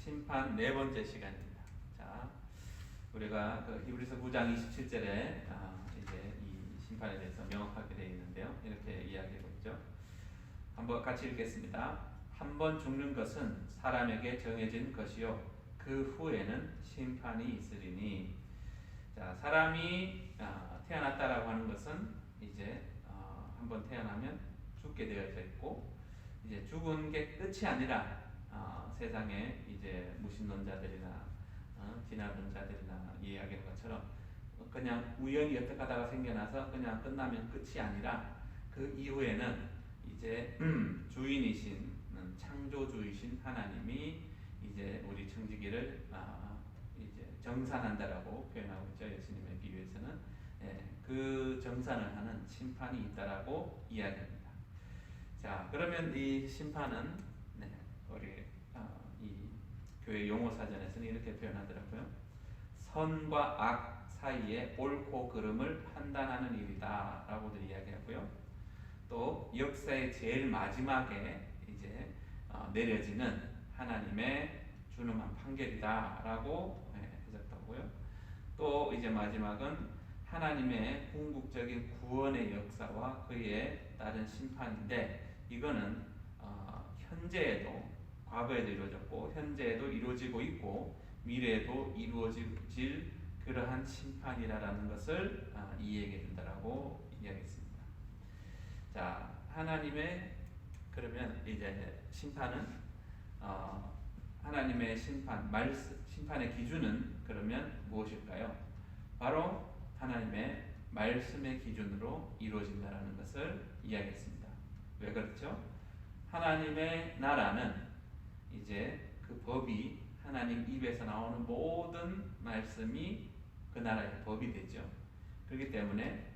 심판 네 번째 시간입니다. 자, 우리가 그 히브리서 9장 27절에 이제 이 심판에 대해서 명확하게 되어 있는데요. 이렇게 이야기하고 있죠. 한번 같이 읽겠습니다. 한 번 죽는 것은 사람에게 정해진 것이요 그 후에는 심판이 있으리니. 자, 사람이 태어났다라고 하는 것은 이제 한 번 태어나면 죽게 되어져 있고, 이제 죽은 게 끝이 아니라 세상에 이제 무신론자들이나 진화론자들이나 이야기하는 것처럼 그냥 우연히 어떻게 하다가 생겨나서 그냥 끝나면 끝이 아니라 그 이후에는 이제 주인이신 창조주이신 하나님이 이제 우리 청지기를 이제 정산한다라고 표현하고 있죠. 예수님의 비유에서는 그 정산을 하는 심판이 있다라고 이야기합니다. 자, 그러면 이 심판은 우리 이 교회 용어 사전에서는 이렇게 표현하더라고요. 선과 악 사이에 옳고 그름을 판단하는 일이다라고도 이야기하고요. 또 역사의 제일 마지막에 이제 내려지는 하나님의 준엄한 판결이다라고 해석하고요. 또 이제 마지막은 하나님의 궁극적인 구원의 역사와 그에 따른 심판인데, 이거는 현재에도 과거에도 이루어졌고 현재에도 이루어지고 있고 미래에도 이루어질 그러한 심판이라는 것을 이해해 준다라고 이야기했습니다. 자, 하나님의 그러면 이제 심판은 하나님의 심판의 기준은 그러면 무엇일까요? 바로 하나님의 말씀의 기준으로 이루어진다라는 것을 이야기했습니다. 왜 그렇죠? 하나님의 나라는 이제 그 법이 하나님 입에서 나오는 모든 말씀이 그 나라의 법이 되죠. 그렇기 때문에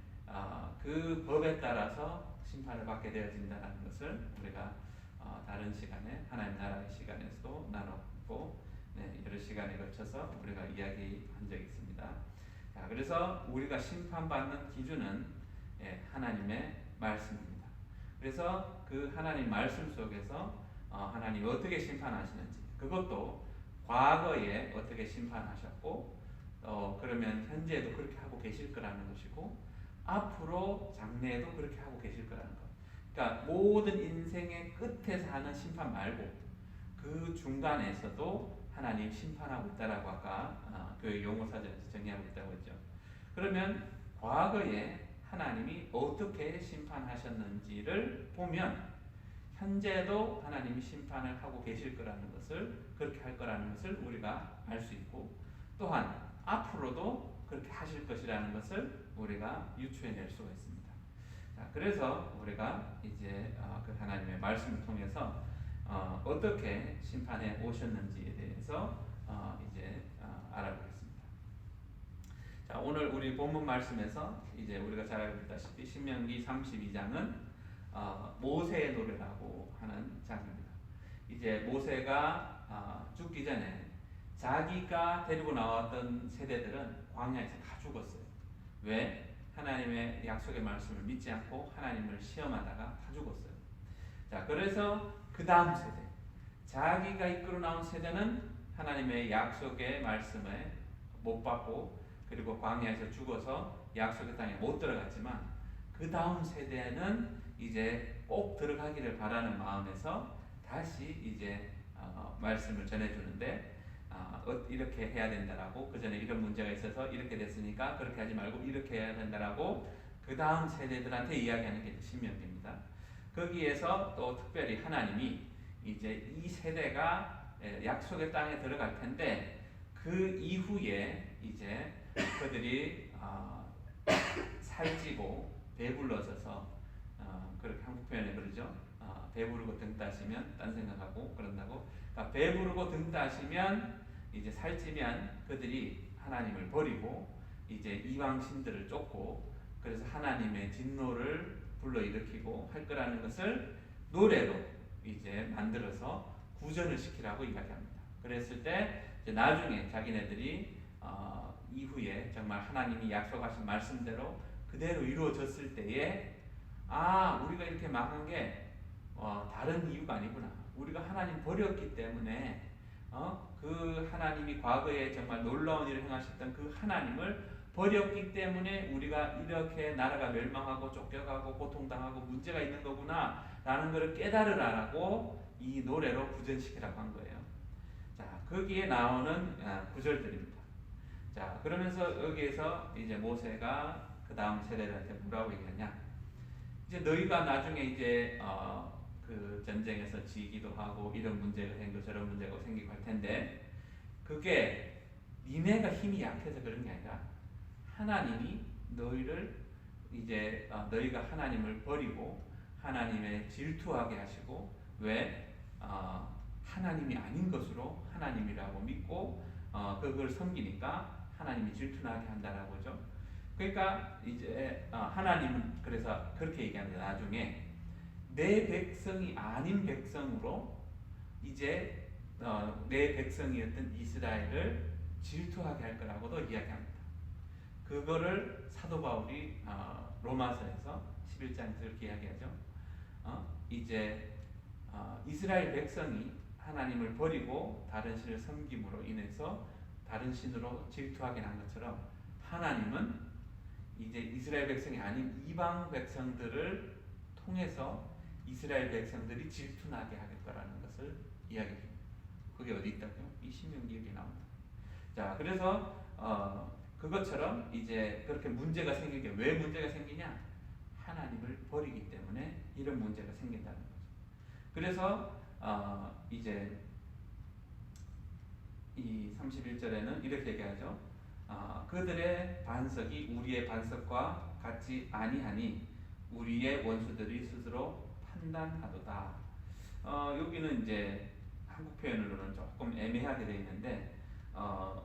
그 법에 따라서 심판을 받게 되어진다는 것을 우리가 다른 시간에 하나님 나라의 시간에서도 나눴고 여러 시간에 걸쳐서 우리가 이야기한 적이 있습니다. 자, 그래서 우리가 심판받는 기준은 하나님의 말씀입니다. 그래서 그 하나님 말씀 속에서 하나님이 어떻게 심판하시는지, 그것도 과거에 어떻게 심판하셨고 그러면 현재에도 그렇게 하고 계실 거라는 것이고 앞으로 장래에도 그렇게 하고 계실 거라는 것. 그러니까 모든 인생의 끝에서 하는 심판 말고 그 중간에서도 하나님 심판하고 있다라고 아까 교회 용어사전에서 정의하고 있다고 했죠. 그러면 과거에 하나님이 어떻게 심판하셨는지를 보면 현재도 하나님이 심판을 하고 계실 거라는 것을, 그렇게 할 거라는 것을 우리가 알 수 있고, 또한 앞으로도 그렇게 하실 것이라는 것을 우리가 유추해낼 수가 있습니다. 자, 그래서 우리가 이제 그 하나님의 말씀을 통해서 어떻게 심판해 오셨는지에 대해서 이제 알아보겠습니다. 자, 오늘 우리 본문 말씀에서 이제 우리가 잘 알고 있다시피 신명기 32장은 모세의 노래라고 하는 장입니다. 이제 모세가 죽기 전에 자기가 데리고 나왔던 세대들은 광야에서 다 죽었어요. 왜? 하나님의 약속의 말씀을 믿지 않고 하나님을 시험하다가 다 죽었어요. 자, 그래서 그 다음 세대, 자기가 이끌어 나온 세대는 하나님의 약속의 말씀에 못 받고 그리고 광야에서 죽어서 약속의 땅에 못 들어갔지만, 그 다음 세대는 이제 꼭 들어가기를 바라는 마음에서 다시 이제 말씀을 전해주는데, 이렇게 해야 된다라고, 그 전에 이런 문제가 있어서 이렇게 됐으니까 그렇게 하지 말고 이렇게 해야 된다라고 그 다음 세대들한테 이야기하는 게 신명기입니다. 거기에서 또 특별히 하나님이 이제 이 세대가 약속의 땅에 들어갈 텐데 그 이후에 이제 그들이 살찌고 배불러져서 그렇게 한국 표현에 그러죠. 배부르고 등 따시면 딴 생각하고 그런다고. 그러니까 배부르고 등 따시면 이제 살찌면 그들이 하나님을 버리고 이제 이방 신들을 쫓고, 그래서 하나님의 진노를 불러일으키고 할 거라는 것을 노래로 이제 만들어서 구전을 시키라고 이야기합니다. 그랬을 때 이제 나중에 자기네들이 이후에 정말 하나님이 약속하신 말씀대로 그대로 이루어졌을 때에 우리가 이렇게 망한 게 다른 이유가 아니구나. 우리가 하나님 버렸기 때문에 그 하나님이 과거에 정말 놀라운 일을 행하셨던 그 하나님을 버렸기 때문에 우리가 이렇게 나라가 멸망하고 쫓겨가고 고통당하고 문제가 있는 거구나 라는 것을 깨달으라고 이 노래로 구전시키라고 한 거예요. 자, 거기에 나오는 구절들입니다. 자, 그러면서 여기에서 이제 모세가 그 다음 세대들한테 뭐라고 얘기하냐? 이제 너희가 나중에 이제 그 전쟁에서 지기도 하고 이런 문제가 생기고 저런 문제가 생기고 할 텐데 그게 니네가 힘이 약해서 그런 게 아니라 하나님이 너희를 이제 너희가 하나님을 버리고 하나님의 질투하게 하시고 왜 하나님이 아닌 것으로 하나님이라고 믿고 그걸 섬기니까 하나님이 질투나게 한다라고 하죠. 그러니까 이제 하나님은 그래서 그렇게 얘기합니다. 나중에 내 백성이 아닌 백성으로 이제 내 백성이었던 이스라엘을 질투하게 할 거라고도 이야기합니다. 그거를 사도 바울이 로마서에서 11장에서 이렇게 이야기하죠. 이제 이스라엘 백성이 하나님을 버리고 다른 신을 섬김으로 인해서 다른 신으로 질투하게 한 것처럼 하나님은 이제 이스라엘 백성이 아닌 이방 백성들을 통해서 이스라엘 백성들이 질투나게 하겠다라는 것을 이야기합니다. 그게 어디 있다고요? 이 신명기에 나옵니다. 자, 그래서 그것처럼 이제 그렇게 문제가 생기게 왜 문제가 생기냐? 하나님을 버리기 때문에 이런 문제가 생긴다는 거죠. 그래서 이제 이 31절에는 이렇게 얘기하죠. 그들의 반석이 우리의 반석과 같지 아니하니 우리의 원수들이 스스로 판단하도다. 여기는 이제 한국 표현으로는 조금 애매하게 되어 있는데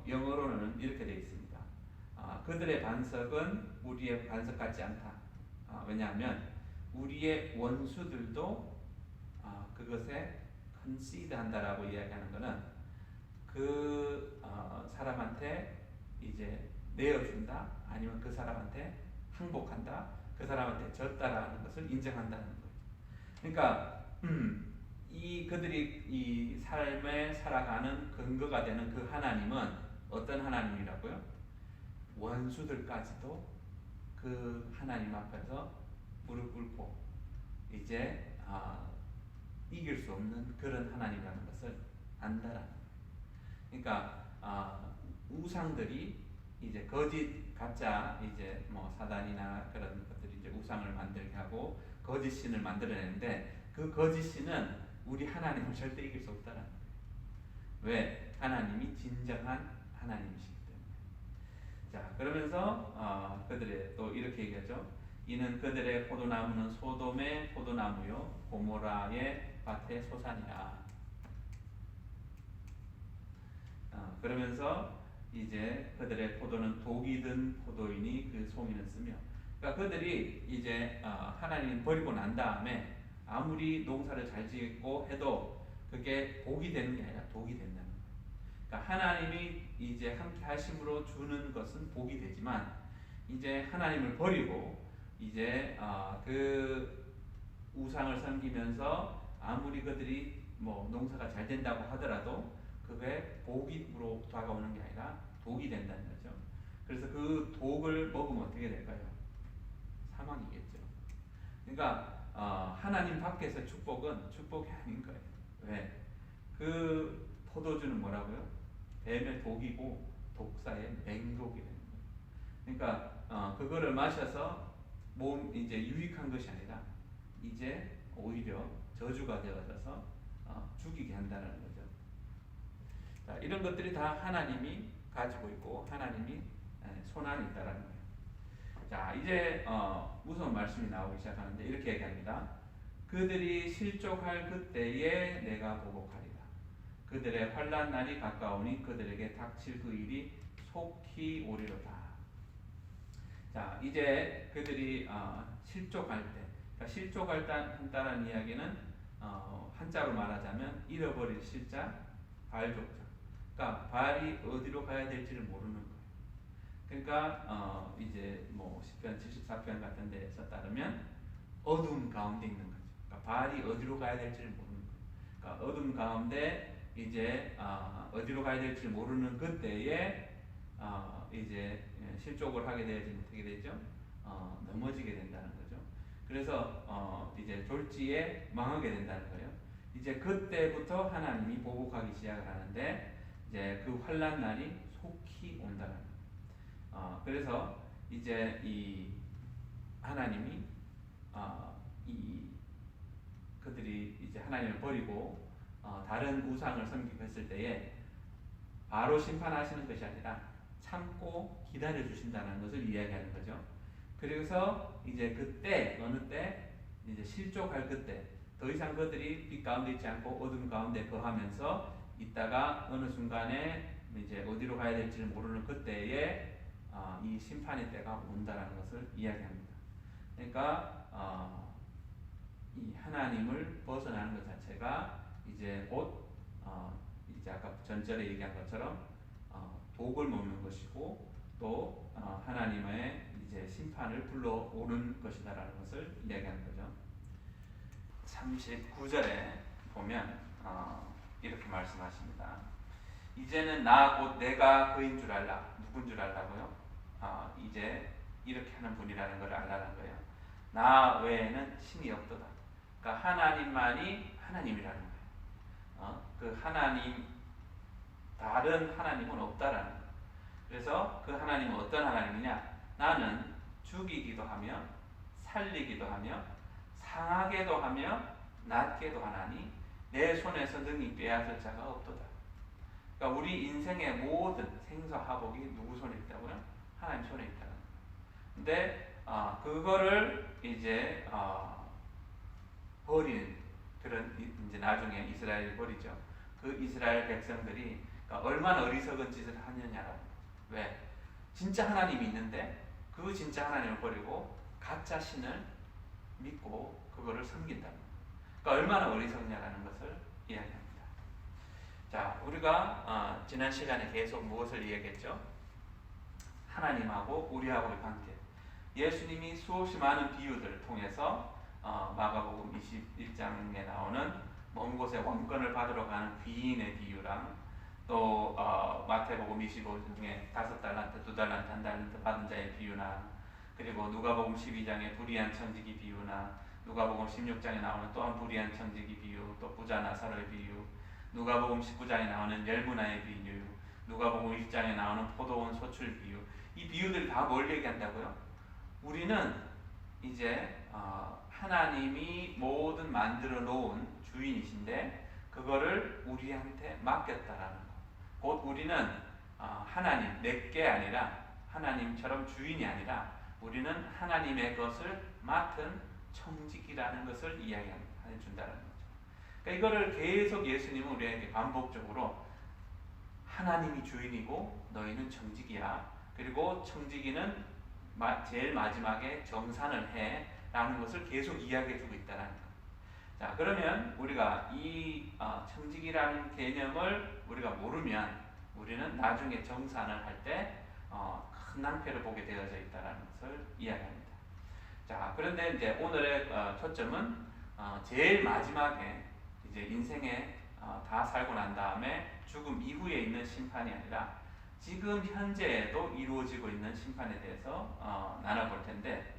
영어로는 이렇게 되어 있습니다. 그들의 반석은 우리의 반석 같지 않다. 왜냐하면 우리의 원수들도 그것에 컨시드 한다라고 이야기하는 것은 그 사람한테 이제 내어준다, 아니면 그 사람한테 항복한다, 그 사람한테 졌다라는 것을 인정한다는 거예요. 그러니까 이 그들이 이 삶에 살아가는 근거가 되는 그 하나님은 어떤 하나님이라고요? 원수들까지도 그 하나님 앞에서 무릎 꿇고 이제 이길 수 없는 그런 하나님이라는 것을 안다라는 거예요. 그러니까 우상들이 이제 거짓 가짜 이제 뭐 사단이나 그런 것들이 이제 우상을 만들게 하고 거짓 신을 만들어내는데 그 거짓 신은 우리 하나님을 절대 이길 수 없다는 거예요. 왜? 하나님이 진정한 하나님이시기 때문에. 자, 그러면서 그들의 또 이렇게 얘기하죠. 이는 그들의 포도나무는 소돔의 포도나무요 고모라의 밭의 소산이라. 그러면서 이제 그들의 포도는 독이 든 포도이니 그 송이는 쓰며. 그러니까 그들이 이제 하나님 버리고 난 다음에 아무리 농사를 잘 짓고 해도 그게 복이 되는 게 아니라 독이 된다는 거예요. 그러니까 하나님이 이제 함께 하심으로 주는 것은 복이 되지만 이제 하나님을 버리고 이제 그 우상을 섬기면서 아무리 그들이 뭐 농사가 잘 된다고 하더라도 그게 복으로 다가오는 게 아니라 독이 된다는 거죠. 그래서 그 독을 먹으면 어떻게 될까요? 사망이겠죠. 그러니까 하나님 밖에서 축복은 축복이 아닌 거예요. 왜? 그 포도주는 뭐라고요? 뱀의 독이고 독사의 맹독이 되는 거예요. 그러니까 그거를 마셔서 몸 이제 유익한 것이 아니라 이제 오히려 저주가 되어져서 죽이게 한다는 거죠. 자, 이런 것들이 다 하나님이 가지고 있고 하나님이 손안에 있다라는 거예요. 자, 이제 무서운 말씀이 나오기 시작하는데 이렇게 얘기합니다. 그들이 실족할 그때에 내가 보복하리라. 그들의 환난 날이 가까우니 그들에게 닥칠 그 일이 속히 오리로다. 자, 이제 그들이 실족할 때, 그러니까 실족한다는 이야기는 한자로 말하자면 잃어버릴 실자, 발족자. 그러니까 발이 어디로 가야 될지를 모르는 거예요. 그러니까 이제 뭐 시편 74편 같은 데서 따르면 어둠 가운데 있는 거죠. 그러니까 발이 어디로 가야 될지를 모르는 거예요. 그러니까 어둠 가운데 이제 어디로 가야 될지 모르는 그때에 이제 실족을 하게 되어지면 어떻게 되죠? 넘어지게 된다는 거죠. 그래서 이제 졸지에 망하게 된다는 거예요. 이제 그때부터 하나님이 보복하기 시작을 하는데 이제 그 환난 날이 속히 온다는 거예요. 그래서 이제 이 하나님이 이 그들이 이제 하나님을 버리고 다른 우상을 섬기고 했을 때에 바로 심판하시는 것이 아니라 참고 기다려 주신다는 것을 이야기하는 거죠. 그래서 이제 그때 어느 때 이제 실족할 그때 더 이상 그들이 빛 가운데 있지 않고 어둠 가운데 거하면서 있다가 어느 순간에 이제 어디로 가야 될지를 모르는 그때에 이 심판의 때가 온다라는 것을 이야기합니다. 그러니까 이 하나님을 벗어나는 것 자체가 이제 곧 이제 아까 전절에 얘기한 것처럼 독을 먹는 것이고 또 하나님의 이제 심판을 불러오는 것이다라는 것을 이야기하는 거죠. 39절에 보면 이렇게 말씀하십니다. 이제는 나 곧 내가 그인 줄 알라. 누군 줄 알라고요? 이제 이렇게 하는 분이라는 걸 알라는 거예요. 나 외에는 신이 없도다. 그러니까 하나님만이 하나님이라는 거예요. 그 하나님 다른 하나님은 없다라는 거예요. 그래서 그 하나님은 어떤 하나님이냐? 나는 죽이기도 하며 살리기도 하며 상하게도 하며 낫게도 하나니 내 손에서 능히 빼앗을 자가 없도다. 그러니까 우리 인생의 모든 생사화복이 누구 손에 있다고요? 하나님 손에 있다는 거예요. 근데 그거를 이제 버리는 그런 이제 나중에 이스라엘이 버리죠. 그 이스라엘 백성들이 그러니까 얼마나 어리석은 짓을 하느냐라고. 왜? 진짜 하나님이 있는데 그 진짜 하나님을 버리고 가짜 신을 믿고 그거를 섬긴다. 그러니까 얼마나 어리석냐라는 것을 이야기합니다. 자, 우리가 지난 시간에 계속 무엇을 이야기했죠? 하나님하고 우리하고의 관계. 예수님이 수없이 많은 비유들을 통해서 마가복음 21장에 나오는 먼 곳에 왕권을 받으러 가는 귀인의 비유랑 또 마태복음 25장에 5달란트, 2달란트, 1달란트 받은 자의 비유나 그리고 누가복음 12장의 불의한 청지기 비유나 누가복음 16장에 나오는 또한 불의한 청지기 비유, 또 부자 나사로의 비유, 누가복음 19장에 나오는 열무나의 비유, 누가복음 20장에 나오는 포도원 소출 비유. 이 비유들이 다 뭘 얘기한다고요? 우리는 이제 하나님이 모든 만들어 놓은 주인이신데 그거를 우리한테 맡겼다라는 거. 곧 우리는 하나님 내게 아니라 하나님처럼 주인이 아니라 우리는 하나님의 것을 맡은 청지기라는 것을 이야기해 준다는 거죠. 그러니까 이거를 계속 예수님은 우리에게 반복적으로 하나님이 주인이고 너희는 청지기야. 그리고 청지기는 제일 마지막에 정산을 해 라는 것을 계속 이야기해 주고 있다는 것. 자, 그러면 우리가 이 청지기라는 개념을 우리가 모르면 우리는 나중에 정산을 할 때 큰 낭패를 보게 되어져 있다는 것을 이야기합니다. 자, 그런데 이제 오늘의 초점은 제일 마지막에 이제 인생에 다 살고 난 다음에 죽음 이후에 있는 심판이 아니라 지금 현재에도 이루어지고 있는 심판에 대해서 나눠볼 텐데,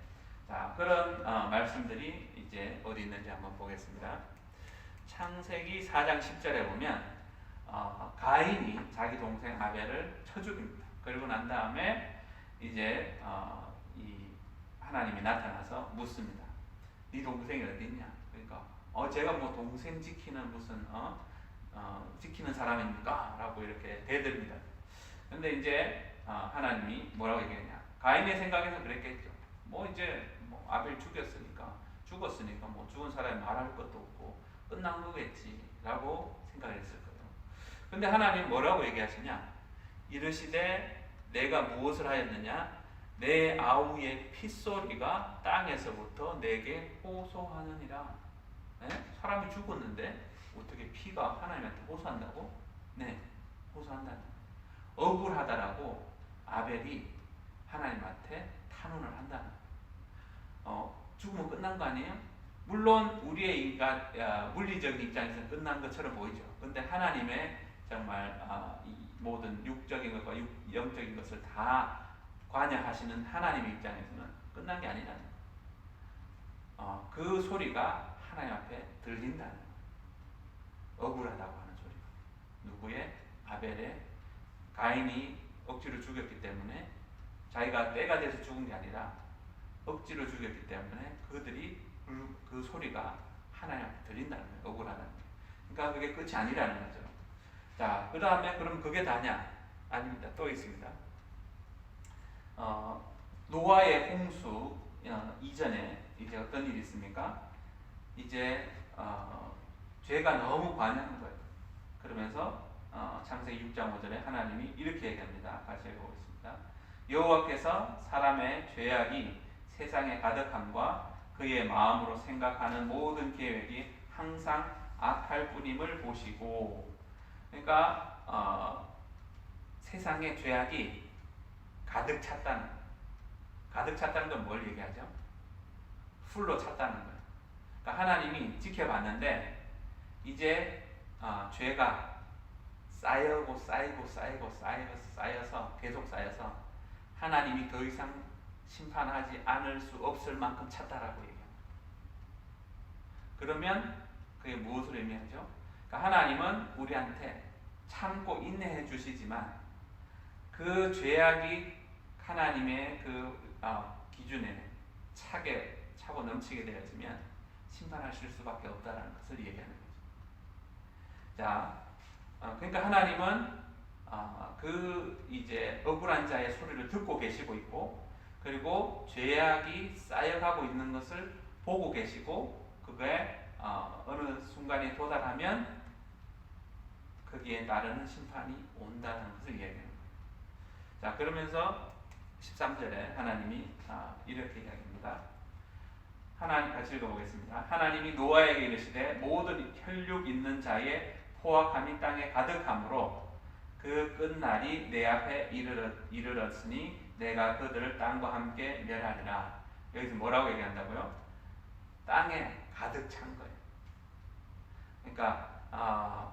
자, 그런 말씀들이 이제 어디 있는지 한번 보겠습니다. 창세기 4장 10절에 보면 가인이 자기 동생 아벨을 쳐 죽입니다. 그리고 난 다음에 이제 이 하나님이 나타나서 묻습니다. 네 동생이 어디 있냐? 그러니까 제가 뭐 동생 지키는 무슨 지키는 사람입니까? 라고 이렇게 대듭니다. 근데 이제 하나님이 뭐라고 얘기했냐? 가인의 생각에서 그랬겠죠. 뭐 이제 뭐 아벨 죽었으니까 뭐 죽은 사람이 말할 것도 없고 끝난 거겠지라고 생각했을 거예요. 근데 하나님 뭐라고 얘기하시냐? 이르시되 내가 무엇을 하였느냐? 내 아우의 핏소리가 땅에서부터 내게 호소하느니라. 네? 사람이 죽었는데 어떻게 피가 하나님한테 호소한다고? 네, 호소한다는 거예요. 억울하다라고 아벨이 하나님한테 탄원을 한다는 거예요. 죽으면 끝난 거 아니에요? 물론 우리의 물리적인 입장에서는 끝난 것처럼 보이죠. 근데 하나님의 정말 이 모든 육적인 것과 영적인 것을 다 관여하시는 하나님의 입장에서는 끝난 게 아니라는 거예요. 그 소리가 하나님 앞에 들린다는 거예요. 억울하다고 하는 소리. 누구의? 아벨의. 가인이 억지로 죽였기 때문에, 자기가 때가 돼서 죽은 게 아니라 억지로 죽였기 때문에 그들이 그 소리가 하나님 앞에 들린다는 거예요. 억울하다는 거예요. 그러니까 그게 끝이 아니라는 거죠. 자, 그 다음에 그럼 그게 다냐? 아닙니다. 또 있습니다. 노아의 홍수 이전에 이제 어떤 일이 있습니까? 이제 죄가 너무 관여한 거예요. 그러면서 창세기 6장 5절에 하나님이 이렇게 얘기합니다. 같이 읽어보겠습니다. 여호와께서 사람의 죄악이 세상에 가득함과 그의 마음으로 생각하는 모든 계획이 항상 악할 뿐임을 보시고, 그러니까 세상에 죄악이 가득 찼다는, 가득 찼다는 건 뭘 얘기하죠? 풀로 찼다는 거예요. 그러니까 하나님이 지켜봤는데 이제 죄가 쌓이고 쌓여서 계속 쌓여서 하나님이 더 이상 심판하지 않을 수 없을 만큼 찼다라고 얘기합니다. 그러면 그게 무엇을 의미하죠? 그러니까 하나님은 우리한테 참고 인내해 주시지만 그 죄악이 하나님의 그 기준에 차고 넘치게 되어지면 심판하실 수밖에 없다라는 것을 얘기하는 거죠. 자, 그러니까 하나님은 그 이제 억울한 자의 소리를 듣고 계시고 있고, 그리고 죄악이 쌓여가고 있는 것을 보고 계시고, 그게 어느 순간에 도달하면 거기에 따르는 심판이 온다는 것을 이야기하는 거예요. 자, 그러면서 13절에 하나님이 이렇게 이야기합니다. 하나님 같이 읽어보겠습니다. 하나님이 노아에게 이르시되 모든 혈육 있는 자의 포악함이 땅에 가득함으로 그 끝날이 내 앞에 이르렀으니 내가 그들을 땅과 함께 멸하리라. 여기서 뭐라고 얘기한다고요? 땅에 가득 찬 거예요. 그러니까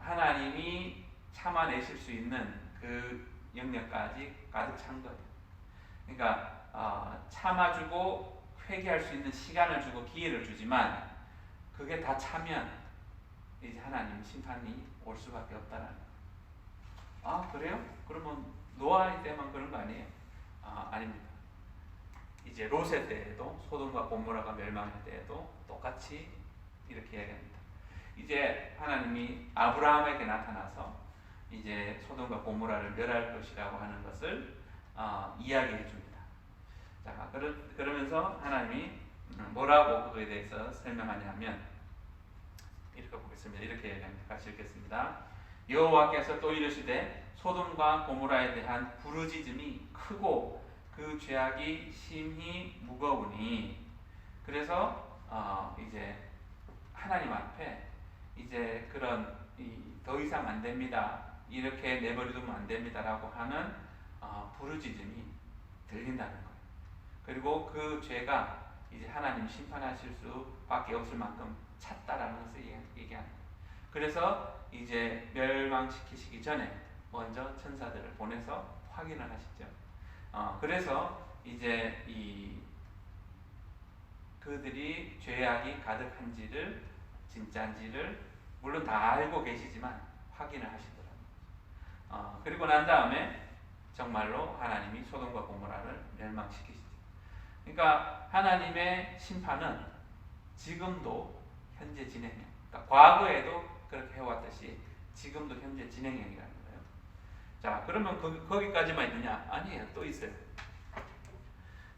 하나님이 참아내실 수 있는 그 영역까지 가득 찬 거예요. 그러니까 참아주고 회개할 수 있는 시간을 주고 기회를 주지만 그게 다 차면 이제 하나님 심판이 올 수밖에 없다는 거예요. 그래요? 그러면 노아 때만 그런 거 아니에요? 아닙니다. 이제 롯의 때에도, 소돔과 고모라가 멸망할 때에도 똑같이 이렇게 이야기합니다. 이제 하나님이 아브라함에게 나타나서 이제 소돔과 고모라를 멸할 것이라고 하는 것을 이야기해 줍니다. 자, 그러면서 하나님이 뭐라고 그거에 대해서 설명하냐면 이렇게 보겠습니다. 이렇게 얘기합니다. 같이 읽겠습니다. 여호와께서 또 이르시되 소돔과 고모라에 대한 부르짖음이 크고 그 죄악이 심히 무거우니, 그래서 이제 하나님 앞에 이제 그런 더 이상 안 됩니다, 이렇게 내버려두면 안 됩니다라고 하는 부르짖음이 들린다는 거예요. 그리고 그 죄가 이제 하나님 심판하실 수밖에 없을 만큼 찼다라는 것을 얘기하는 거예요. 그래서 이제 멸망시키시기 전에 먼저 천사들을 보내서 확인을 하시죠. 그래서 이제 그들이 죄악이 가득한지를, 진짜인지를 물론 다 알고 계시지만 확인을 하시더라고요. 그리고 난 다음에 정말로 하나님이 소돔과 고모라를 멸망시키시죠. 그러니까 하나님의 심판은 지금도 현재 진행형. 그러니까 과거에도 그렇게 해왔듯이 지금도 현재 진행형이라는 거예요. 자, 그러면 거기까지만 있느냐? 아니에요. 또 있어요.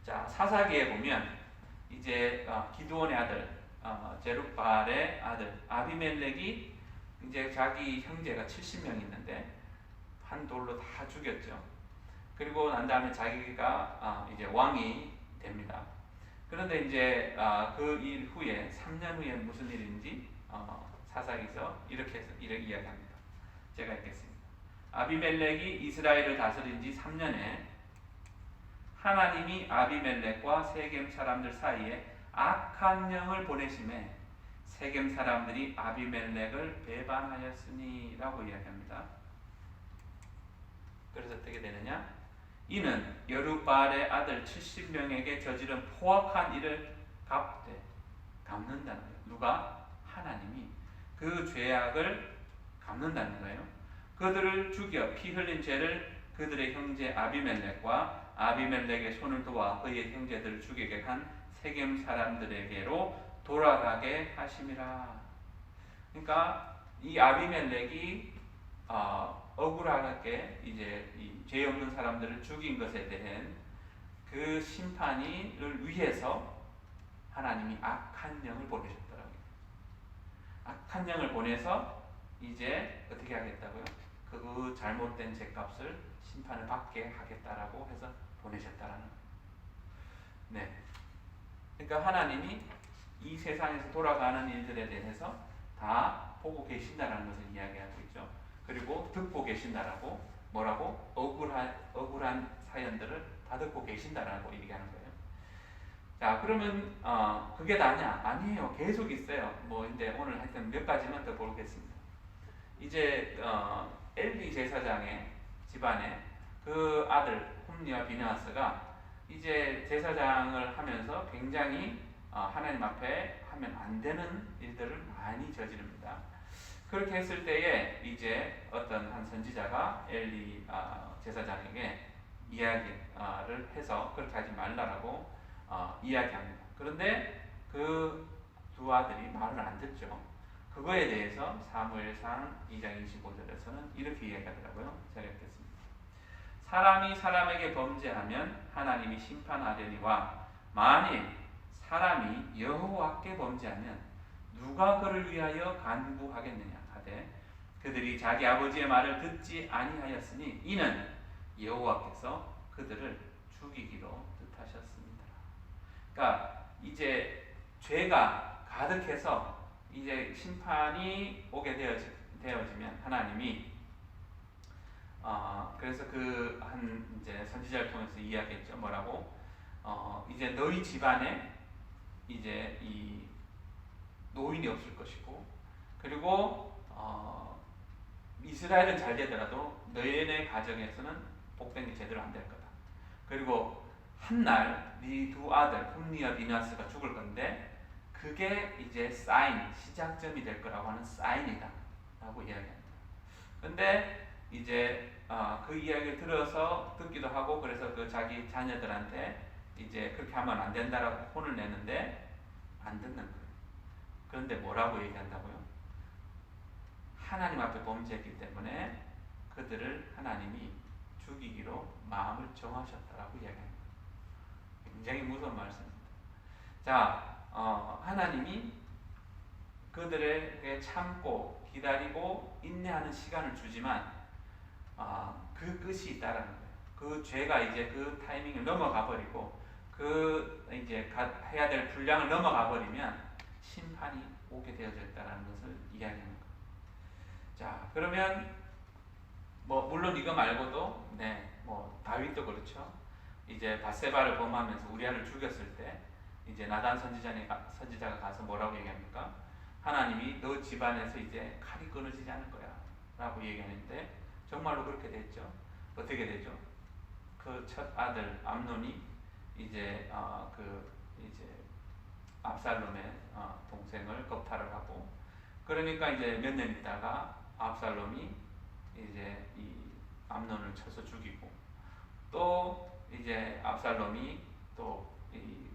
자, 사사기에 보면 이제 기드온의 아들, 제룹바알의 아들 아비멜렉이 이제 자기 형제가 70명 있는데 한 돌로 다 죽였죠. 그리고 난 다음에 자기가 이제 왕이 됩니다. 그런데 이제 그 일 후에 3년 후에 무슨 일인지 사사기서 이렇게 이야기합니다. 제가 읽겠습니다. 아비멜렉이 이스라엘을 다스린 지 3년에 하나님이 아비멜렉과 세겜 사람들 사이에 악한 영을 보내심에 세겜 사람들이 아비멜렉을 배반하였으니라고 이야기합니다. 그래서 어떻게 되느냐? 이는 여룻바알의 아들 70명에게 저지른 포악한 일을 갚는다는 거예요. 누가? 하나님이 그 죄악을 갚는다는 거예요. 그들을 죽여 피 흘린 죄를 그들의 형제 아비멜렉과 아비멜렉의 손을 도와 그의 형제들을 죽이게 한 세겜 사람들에게로 돌아가게 하심이라. 그러니까 이 아비멜렉이 억울하게 이제 이 죄 없는 사람들을 죽인 것에 대한 그 심판을 위해서 하나님이 악한 영을 보내셨더라고요. 악한 영을 보내서 이제 어떻게 하겠다고요? 그 잘못된 죄값을 심판을 받게 하겠다라고 해서 보내셨다라는 거예요. 네. 그러니까 하나님이 이 세상에서 돌아가는 일들에 대해서 다 보고 계신다라는 것을 이야기하고 있죠. 그리고 듣고 계신다라고 뭐라고? 억울한 사연들을 다 듣고 계신다라고 얘기하는 거예요. 자, 그러면 그게 다냐? 아니에요. 계속 있어요. 뭐 이제 오늘 하여튼 몇 가지만 더 보겠습니다. 이제 엘리 제사장의 집안에 그 아들 홈리와 비느하스가 이제 제사장을 하면서 굉장히 하나님 앞에 하면 안 되는 일들을 많이 저지릅니다. 그렇게 했을 때에 이제 어떤 한 선지자가 엘리 제사장에게 이야기를 해서 그렇게 하지 말라라고 이야기합니다. 그런데 그 두 아들이 말을 안 듣죠. 그거에 대해서 사무엘상 2장 25절에서는 이렇게 이야기하더라고요. 제가 읽겠습니다. 사람이 사람에게 범죄하면 하나님이 심판하려니와 만일 사람이 여호와께 범죄하면 누가 그를 위하여 간구하겠느냐 하되 그들이 자기 아버지의 말을 듣지 아니하였으니 이는 여호와께서 그들을 죽이기로 뜻하셨습니다. 그러니까 이제 죄가 가득해서 이제 심판이 오게 되어지면 하나님이 그래서 그 한 이제 선지자를 통해서 이야기했죠. 뭐라고? 이제 너희 집안에 이제 이 노인이 없을 것이고, 그리고 이스라엘은 잘 되더라도 너희네 가정에서는 복된 게 제대로 안 될 거다. 그리고 한날 네 두 아들 홈리와 비느하스가 죽을 건데 그게 이제 사인, 시작점이 될 거라고 하는 사인이다 라고 이야기합니다. 근데 이제 그 이야기를 듣기도 하고, 그래서 그 자기 자녀들한테 이제 그렇게 하면 안 된다라고 혼을 내는데 안 듣는 거예요. 그런데 뭐라고 얘기한다고요? 하나님 앞에 범죄했기 때문에 그들을 하나님이 죽이기로 마음을 정하셨다라고 이야기합니다. 굉장히 무서운 말씀입니다. 자, 하나님이 그들에게 참고 기다리고 인내하는 시간을 주지만 그 끝이 있다라는 거예요. 그 죄가 이제 그 타이밍을 넘어가 버리고 그 이제 해야 될 분량을 넘어가 버리면 심판이 오게 되어졌다라는 것을 이야기하는 거예요. 자, 그러면 뭐 물론 이거 말고도 뭐 다윗도 그렇죠. 이제 밧세바를 범하면서 우리아를 죽였을 때 이제 나단 선지자가 가서 뭐라고 얘기합니까? 하나님이 너 집안에서 이제 칼이 끊어지지 않을 거야 라고 얘기하는데 정말로 그렇게 됐죠. 어떻게 되죠? 그 첫 아들 암논이 이제 이제 압살롬의 동생을 겁탈을 하고, 그러니까 이제 몇 년 있다가 압살롬이 이제 이 암논을 쳐서 죽이고, 또 이제 압살롬이 또 이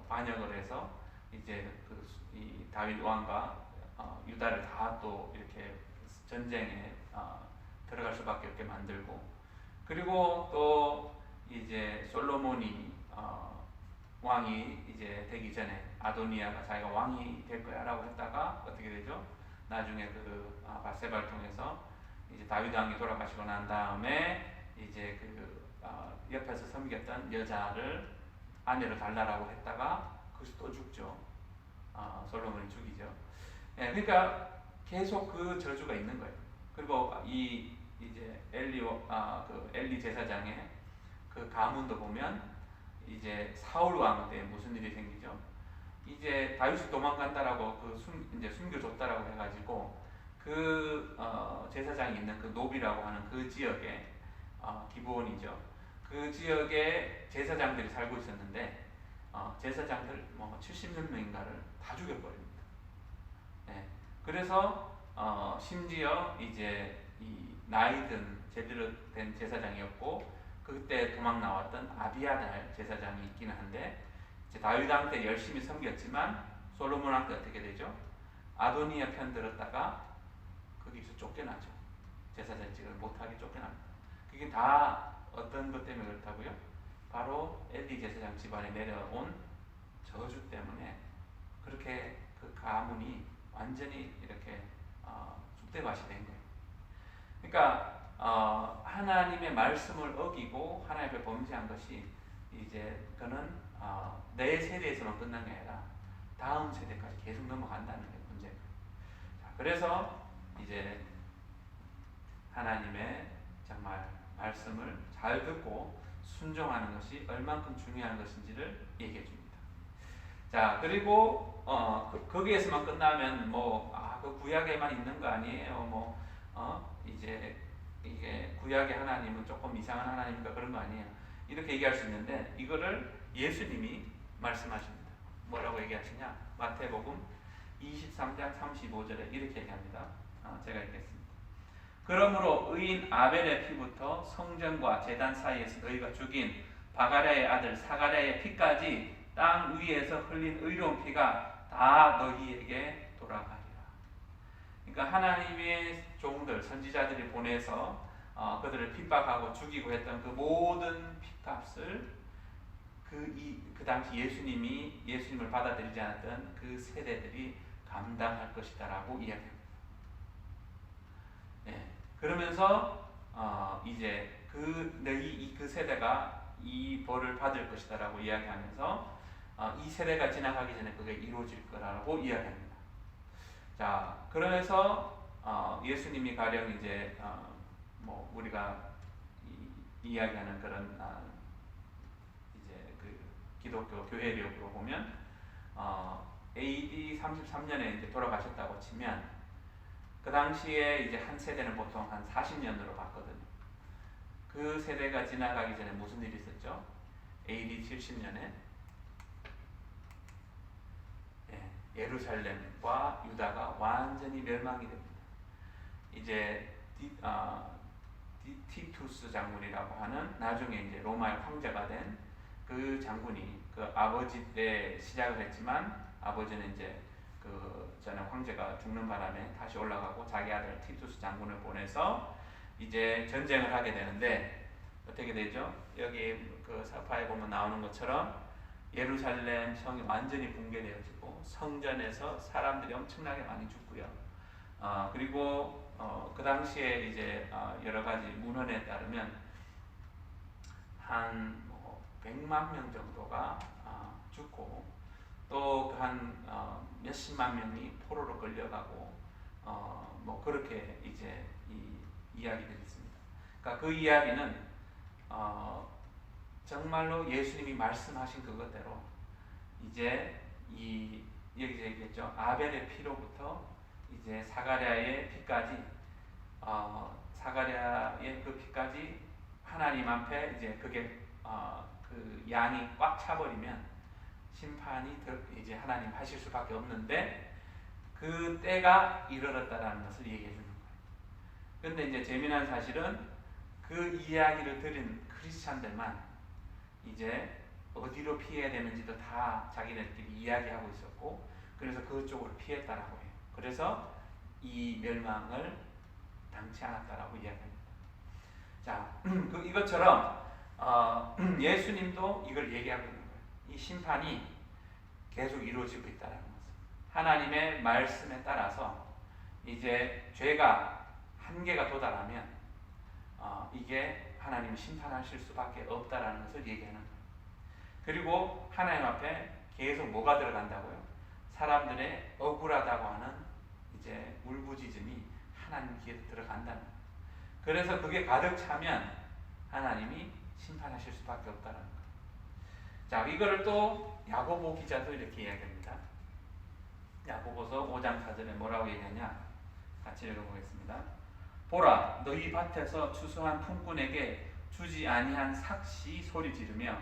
반역을 해서 이제 이 다윗 왕과 유다를 다 또 이렇게 전쟁에 들어갈 수밖에 없게 만들고, 그리고 또 이제 솔로몬이 왕이 이제 되기 전에 아도니아가 자기가 왕이 될 거야라고 했다가 어떻게 되죠? 나중에 그 밧세바를 통해서 이제 다윗 왕이 돌아가시고 난 다음에 이제 옆에서 섬겼던 여자를 아내로 달라라고 했다가 그것이 또 죽죠. 솔로몬이 죽이죠. 예, 그러니까 계속 그 저주가 있는 거예요. 그리고 이제 엘리 제사장의 그 가문도 보면 이제 사울 왕 때 무슨 일이 생기죠? 이제 다윗이 도망간다라고 이제 숨겨줬다라고 해가지고 제사장이 있는 그 노비라고 하는 그 지역에 기브온이죠. 그 지역에 제사장들이 살고 있었는데 제사장들 뭐 70몇 명인가를 다 죽여버립니다. 네. 그래서 심지어 이제 이 나이든 제대로 된 제사장이었고 그때 도망 나왔던 아비아달 제사장이 있기는 한데 이제 다윗 왕 때 열심히 섬겼지만 솔로몬 왕 때 어떻게 되죠? 아도니아 편 들었다가 거기서 쫓겨나죠. 제사장직을 못하게 쫓겨납니다. 그게 다 어떤 것 때문에 그렇다고요? 바로 엘리 제사장 집안에 내려온 저주 때문에 그렇게 그 가문이 완전히 이렇게 쑥대밭이 된 거예요. 그러니까 하나님의 말씀을 어기고 하나님 앞에 범죄한 것이 이제 그는 내 세대에서만 끝난 게 아니라 다음 세대까지 계속 넘어간다는 게 문제예요. 그래서 이제 하나님의 정말 말씀을 잘 듣고 순종하는 것이 얼만큼 중요한 것인지를 얘기해 줍니다. 자, 그리고 거기에서만 끝나면 그 구약에만 있는 거 아니에요? 이제 이게 구약의 하나님은 조금 이상한 하나님인가 그런 거 아니에요? 이렇게 얘기할 수 있는데 이거를 예수님이 말씀하십니다. 뭐라고 얘기하시냐? 마태복음 23장 35절에 이렇게 얘기합니다. 제가 읽겠습니다. 그러므로 의인 아벨의 피부터 성전과 제단 사이에서 너희가 죽인 바가랴의 아들 사가랴의 피까지 땅 위에서 흘린 의로운 피가 다 너희에게 돌아가리라. 그러니까 하나님의 종들 선지자들이 보내서 그들을 핍박하고 죽이고 했던 그 모든 피값을 그 당시 예수님을 받아들이지 않았던 그 세대들이 감당할 것이다라고 이야기합니다. 네. 그러면서 이제 그 세대가 이 벌을 받을 것이다라고 이야기하면서 이 세대가 지나가기 전에 그게 이루어질 거라고 이야기합니다. 자, 그러면서 예수님이 가령 이제 우리가 이야기하는 그런 이제 그 기독교 교회력으로 보면 AD 33년에 이제 돌아가셨다고 치면 그 당시에 이제 한 세대는 보통 한 40년으로 봤거든요. 그 세대가 지나가기 전에 무슨 일이 있었죠? AD 70년에 예루살렘과 유다가 완전히 멸망이 됩니다. 이제 티투스 장군이라고 하는 나중에 이제 로마의 황제가 된 그 장군이 그 아버지 때 시작을 했지만 아버지는 이제 전에 황제가 죽는 바람에 다시 올라가고 자기 아들 티투스 장군을 보내서 이제 전쟁을 하게 되는데 어떻게 되죠? 여기 그 사파에 보면 나오는 것처럼 예루살렘 성이 완전히 붕괴되어지고 성전에서 사람들이 엄청나게 많이 죽고요. 그리고 그 당시에 이제 여러 가지 문헌에 따르면 한 100만 명 정도가 죽고 또 한 몇십만 명이 포로로 끌려가고 그렇게 이제 이 이야기들이 있습니다. 그러니까 그 이야기는 정말로 예수님이 말씀하신 그것대로 이제 여기서 얘기했죠. 아벨의 피로부터 이제 사가랴의 피까지 사가랴의 그 피까지 하나님 앞에 이제 그게 그 양이 꽉 차버리면 심판이 이제 하나님 하실 수밖에 없는데 그 때가 이르렀다라는 것을 얘기해 주는 거예요. 그런데 이제 재미난 사실은 그 이야기를 들은 크리스찬들만 이제 어디로 피해야 되는지도 다 자기네들끼리 이야기하고 있었고 그래서 그쪽으로 피했다라고 해요. 그래서 이 멸망을 당치 않았다라고 이야기합니다. 자, 이것처럼 예수님도 이걸 얘기하고 있는 거예요. 이 심판이 계속 이루어지고 있다는 것을. 하나님의 말씀에 따라서 이제 죄가 한계가 도달하면 이게 하나님이 심판하실 수밖에 없다라는 것을 얘기하는 거예요. 그리고 하나님 앞에 계속 뭐가 들어간다고요? 사람들의 억울하다고 하는 이제 울부짖음이 하나님 귀에 들어간다는 거예요. 그래서 그게 가득 차면 하나님이 심판하실 수밖에 없다는 거예요. 자, 이거를 또 야고보 기자도 이렇게 이야기합니다. 야고보서 5장 4절에 뭐라고 얘기하냐? 같이 읽어보겠습니다. 보라, 너희 밭에서 추수한 품꾼에게 주지 아니한 삭시 소리 지르며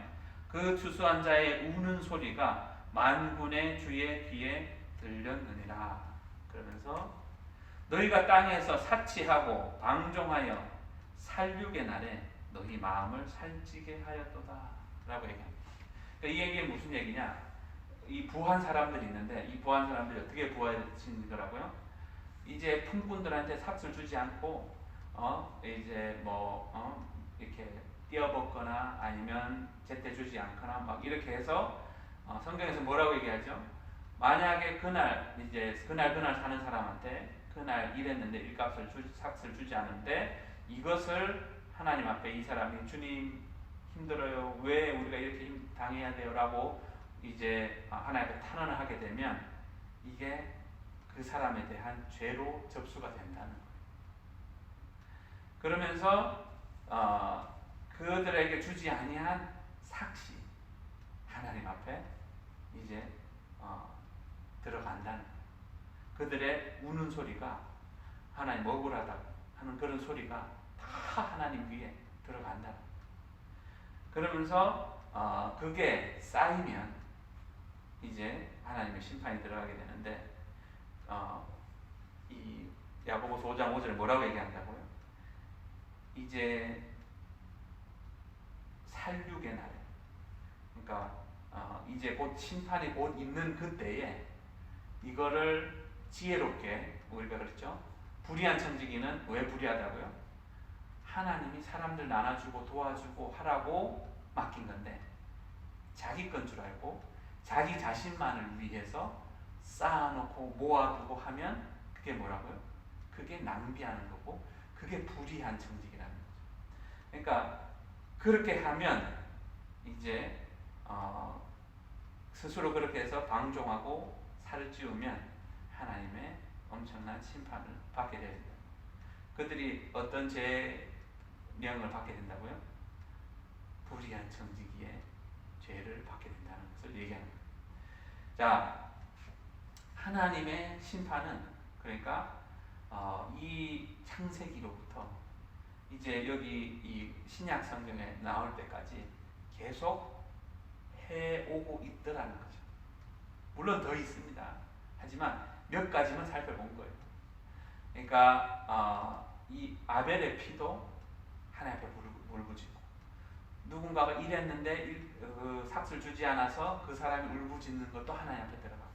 그 추수한 자의 우는 소리가 만군의 주의 귀에 들렸느니라. 그러면서 너희가 땅에서 사치하고 방종하여 살육의 날에 너희 마음을 살찌게 하였도다 라고 얘기합니다. 그러니까 이 얘기는 무슨 얘기냐? 이 부한 사람들이 있는데 이 부한 사람들이 어떻게 부하신 거라고요? 이제 품꾼들한테 삭스를 주지 않고 이제 이렇게 띄어먹거나 아니면 제때 주지 않거나 막 이렇게 해서 성경에서 뭐라고 얘기하죠? 만약에 그날 사는 사람한테 그날 일했는데 일값을 삭스를 주지 않는데 이것을 하나님 앞에 이 사람이 주님 힘들어요. 왜 우리가 이렇게 당해야 돼요? 라고 이제 하나님 앞에 탄원을 하게 되면 이게 그 사람에 대한 죄로 접수가 된다는 거예요. 그러면서 그들에게 주지 아니한 삭시 하나님 앞에 이제 들어간다는 거예요. 그들의 우는 소리가 하나님 억울하다 하는 그런 소리가 다 하나님 귀에 들어간다. 그러면서 그게 쌓이면 이제 하나님의 심판이 들어가게 되는데 이 야고보서 5장 5절에 뭐라고 얘기한다고요? 이제 살육의 날, 그러니까 이제 곧 심판이 곧 있는 그때에 이거를 지혜롭게 우리가 그랬죠. 불의한 천지기는 왜 불의하다고요? 하나님이 사람들 나눠주고 도와주고 하라고 맡긴 건데 자기 건 줄 알고 자기 자신만을 위해서 쌓아놓고 모아두고 하면 그게 뭐라고요? 그게 낭비하는 거고 그게 불의한 천직이라는 거죠. 그러니까 그렇게 하면 이제 스스로 그렇게 해서 방종하고 살을 찌우면 하나님의 엄청난 심판을 받게 됩니다. 그들이 어떤 죄명을 받게 된다고요? 불의한 청지기에 죄를 받게 된다는 것을 얘기하는 거예요. 자, 하나님의 심판은 그러니까 이 창세기로부터 이제 여기 이 신약 성경에 나올 때까지 계속 해오고 있더라는 거죠. 물론 더 있습니다. 하지만 몇 가지만 살펴본 거예요. 그러니까 이 아벨의 피도 하나님 앞에 울부짖고 누군가가 일했는데 삭스를 주지 않아서 그 사람이 울부짖는 것도 하나님 앞에 들어가고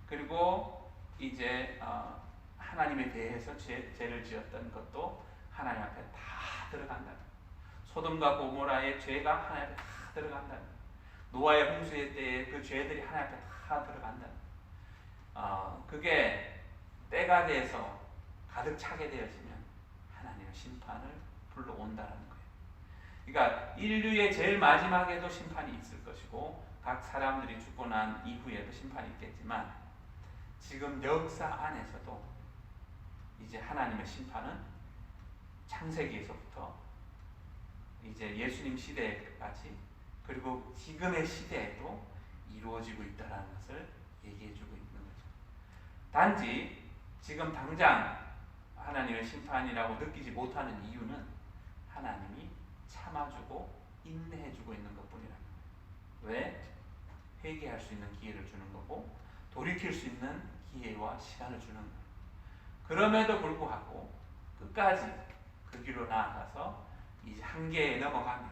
그리고 이제 하나님에 대해서 죄를 지었던 것도 하나님 앞에 다 들어간다. 소돔과 고모라의 죄가 하나님 앞에 다 들어간다. 노아의 홍수의 때에 그 죄들이 하나님 앞에 다 들어간다. 그게 때가 돼서 가득 차게 되어지면 하나님의 심판을 불러온다는 거예요. 그러니까 인류의 제일 마지막에도 심판이 있을 것이고 각 사람들이 죽고 난 이후에도 심판이 있겠지만 지금 역사 안에서도 이제 하나님의 심판은 창세기에서부터 이제 예수님 시대까지 그리고 지금의 시대에도 이루어지고 있다는 것을 얘기해주고 있는 거죠. 단지 지금 당장 하나님의 심판이라고 느끼지 못하는 이유는 하나님이 참아주고 인내해주고 있는 것뿐이라. 왜? 회개할 수 있는 기회를 주는 거고 돌이킬 수 있는 기회와 시간을 주는 거예요. 그럼에도 불구하고 끝까지 그 길로 나아가서 이제 한계에 넘어가면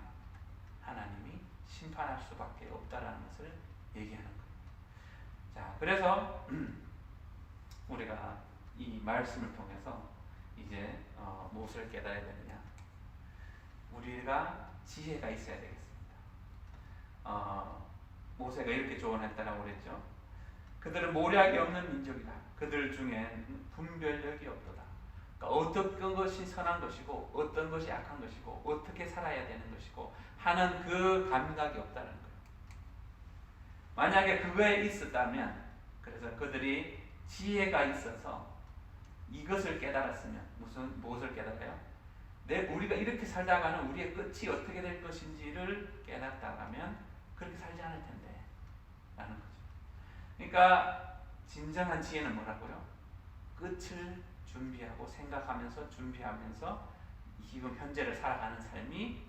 하나님이 심판할 수밖에 없다라는 것을 얘기하는 거예요. 자, 그래서 우리가 이 말씀을 통해서 이제 무엇을 깨달아야 되느냐? 우리가 지혜가 있어야 되겠습니다. 모세가 이렇게 조언했다라고 그랬죠. 그들은 모략이 없는 민족이다. 그들 중엔 분별력이 없도다. 그러니까 어떤 것이 선한 것이고 어떤 것이 악한 것이고 어떻게 살아야 되는 것이고 하는 그 감각이 없다는 거예요. 만약에 그거에 있었다면 그래서 그들이 지혜가 있어서 이것을 깨달았으면 무엇을 깨달아요? 우리가 이렇게 살다가는 우리의 끝이 어떻게 될 것인지를 깨닫다가면 그렇게 살지 않을 텐데 라는 거죠. 그러니까 진정한 지혜는 뭐라고요? 끝을 준비하고 생각하면서 준비하면서 지금 현재를 살아가는 삶이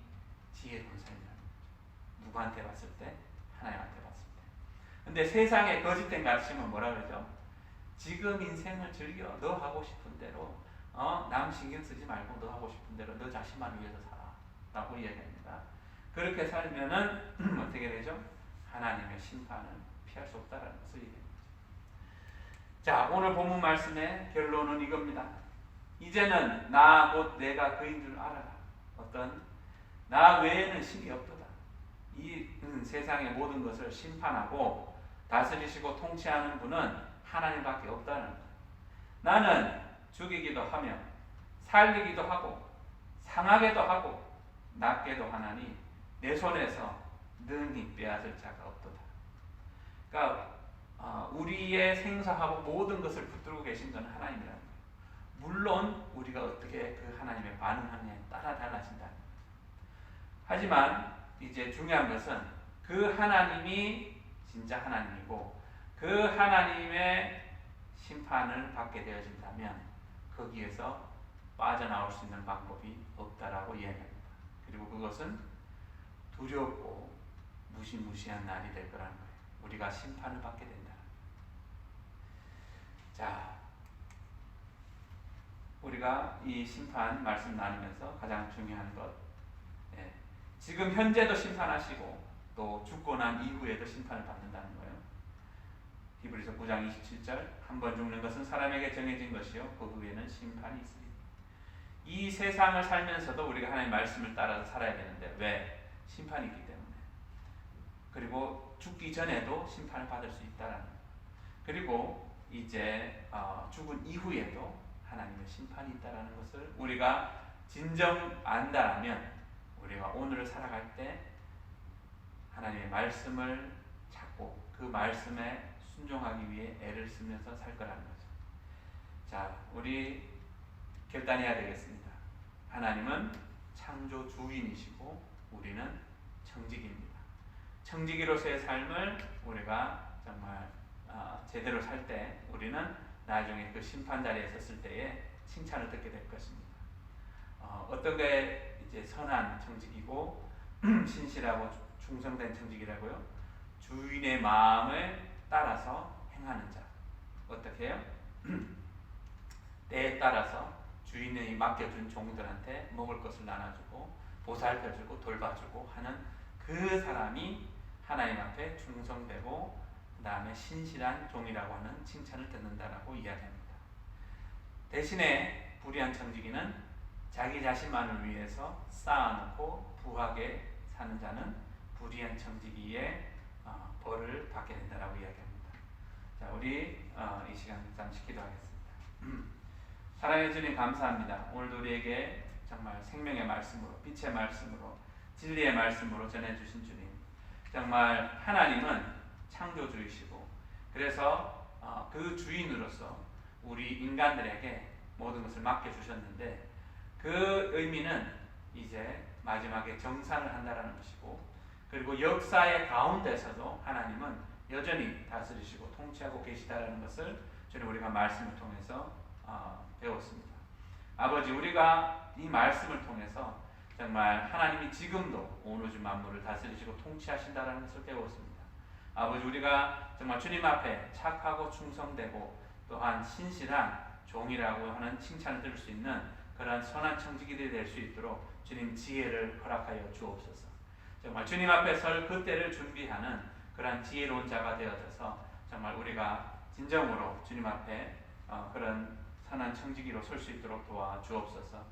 지혜로운 삶이라는 거죠. 누구한테 봤을 때? 하나님한테 봤을 때. 근데 세상의 거짓된 가르침은 뭐라 그러죠? 지금 인생을 즐겨. 너 하고 싶은 대로, 남 신경 쓰지 말고 너 하고 싶은 대로 너 자신만 위해서 살아 라고 이야기합니다. 그렇게 살면은 어떻게 되죠? 하나님의 심판을 피할 수 없다는 것을 얘기합니다. 자, 오늘 본문 말씀의 결론은 이겁니다. 이제는 나 곧 내가 그인 줄 알아라. 어떤 나 외에는 신이 없도다. 이 세상의 모든 것을 심판하고 다스리시고 통치하는 분은 하나님밖에 없다는 거예요. 나는 죽이기도 하며 살리기도 하고 상하게도 하고 낫게도 하나니 내 손에서 능히 빼앗을 자가 없도다. 그러니까 우리의 생사하고 모든 것을 붙들고 계신 건 하나님이라는 거예요. 물론 우리가 어떻게 그 하나님의 반응하느냐에 따라 달라진다. 하지만 이제 중요한 것은 그 하나님이 진짜 하나님이고 그 하나님의 심판을 받게 되어진다면 거기에서 빠져나올 수 있는 방법이 없다라고 이야기합니다. 그리고 그것은 두렵고 무시무시한 날이 될 거라는 거예요. 우리가 심판을 받게 된다는 거예요. 자, 우리가 이 심판 말씀 나누면서 가장 중요한 것, 지금 현재도 심판하시고 또 죽고 난 이후에도 심판을 받는다는 거예요. 히브리서 9장 27절 한 번 죽는 것은 사람에게 정해진 것이요 그 후에는 심판이 있으리니. 이 세상을 살면서도 우리가 하나님의 말씀을 따라서 살아야 되는데 왜? 심판이 있기 때문에. 그리고 죽기 전에도 심판을 받을 수 있다라는 거예요. 그리고 이제 죽은 이후에도 하나님의 심판이 있다라는 것을 우리가 진정 안다라면 우리가 오늘을 살아갈 때 하나님의 말씀을 찾고 그 말씀에 순종하기 위해 애를 쓰면서 살 거라는 거죠. 자, 우리 결단해야 되겠습니다. 하나님은 창조 주인이시고 우리는 청지기입니다. 청지기로서의 삶을 우리가 정말 제대로 살 때 우리는 나중에 그 심판 자리에 섰을 때에 칭찬을 듣게 될 것입니다. 어떤 게 이제 선한 청지기고 신실하고 충성된 청지기라고요? 주인의 마음을 따라서 행하는 자. 어떻게 해요? 때에 따라서 주인이 맡겨준 종들한테 먹을 것을 나눠주고 보살펴주고 돌봐주고 하는 그 사람이 하나님 앞에 충성되고 그 다음에 신실한 종이라고 하는 칭찬을 듣는다라고 이야기합니다. 대신에 불의한 청지기는 자기 자신만을 위해서 쌓아놓고 부하게 사는 자는 불의한 청지기의 벌을 받게 된다라고 이야기합니다. 자, 우리 이 시간 잠시 기도하겠습니다. 사랑해 주님 감사합니다. 오늘도 우리에게 정말 생명의 말씀으로 빛의 말씀으로 진리의 말씀으로 전해주신 주님, 정말 하나님은 창조주이시고 그래서 그 주인으로서 우리 인간들에게 모든 것을 맡겨주셨는데 그 의미는 이제 마지막에 정산을 한다는 것이고 그리고 역사의 가운데서도 하나님은 여전히 다스리시고 통치하고 계시다라는 것을 주님 우리가 말씀을 통해서 배웠습니다. 아버지, 우리가 이 말씀을 통해서 정말 하나님이 지금도 온 우주 만물을 다스리시고 통치하신다라는 것을 배웠습니다. 아버지, 우리가 정말 주님 앞에 착하고 충성되고 또한 신실한 종이라고 하는 칭찬을 들을 수 있는 그런 선한 청지기들이 될 수 있도록 주님 지혜를 허락하여 주옵소서. 정말 주님 앞에 설 그때를 준비하는 그런 지혜로운 자가 되어져서 정말 우리가 진정으로 주님 앞에 그런 선한 청지기로 설 수 있도록 도와주옵소서.